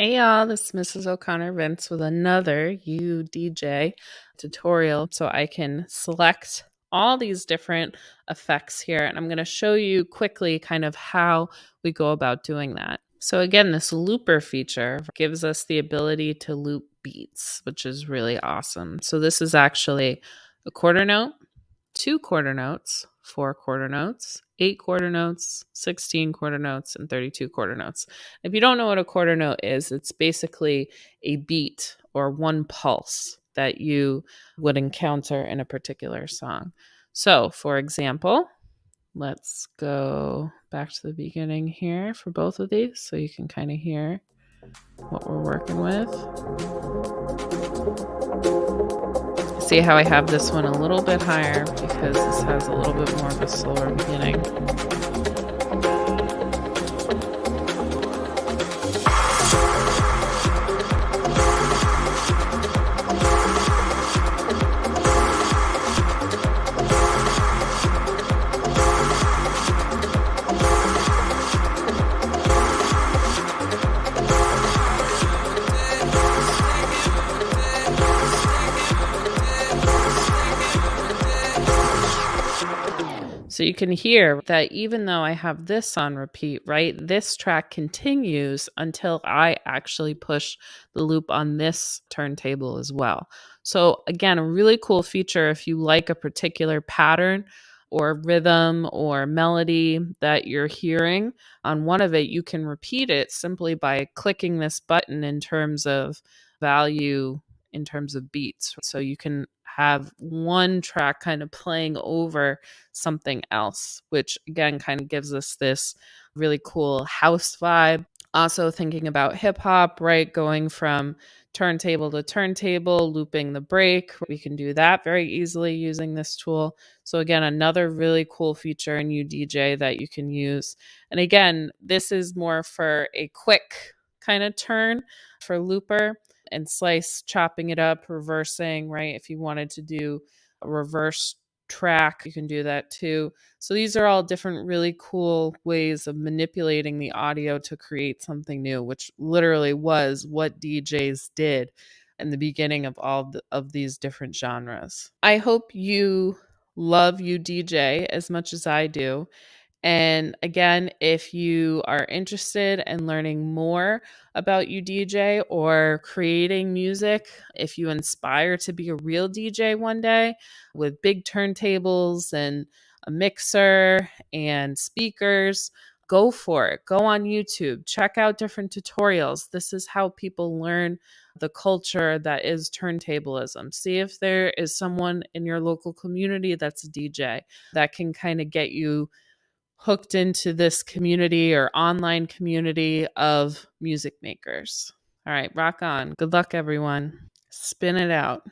Hey y'all, this is Mrs. O'Connor Vince with another You.DJ tutorial so I can select all these different effects here, and I'm going to show you quickly kind of how we go about doing that. So again, this looper feature gives us the ability to loop beats, which is really awesome. So this is actually a quarter note, 2 quarter notes, 4 quarter notes, 8 quarter notes, 16 quarter notes, and 32 quarter notes. If you don't know what a quarter note is, it's basically a beat or one pulse that you would encounter in a particular song. So, for example, let's go back to the beginning here for both of these so you can kind of hear what we're working with. See how I have this one a little bit higher because this has a little bit more of a slower beginning. So you can hear that even though I have this on repeat, right, this track continues until I actually push the loop on this turntable as well. So again, a really cool feature if you like a particular pattern or rhythm or melody that you're hearing on one of it, you can repeat it simply by clicking this button in terms of value, in terms of beats. So you can have one track kind of playing over something else, which again kind of gives us this really cool house vibe. Also thinking about hip hop, right? Going from turntable to turntable, looping the break. We can do that very easily using this tool. So again, another really cool feature in You.DJ that you can use. And again, this is more for a quick kind of turn for looper and slice, chopping it up, reversing, right? If you wanted to do a reverse track, you can do that too. So these are all different really cool ways of manipulating the audio to create something new, which literally was what DJs did in the beginning of all of these different genres. I hope you love You.DJ as much as I do. And again, if you are interested in learning more about You.DJ or creating music, if you aspire to be a real DJ one day with big turntables and a mixer and speakers, go for it. Go on YouTube, check out different tutorials. This is how people learn the culture that is turntablism. See if there is someone in your local community that's a DJ that can kind of get you hooked into this community or online community of music makers. All right, rock on. Good luck, everyone. Spin it out.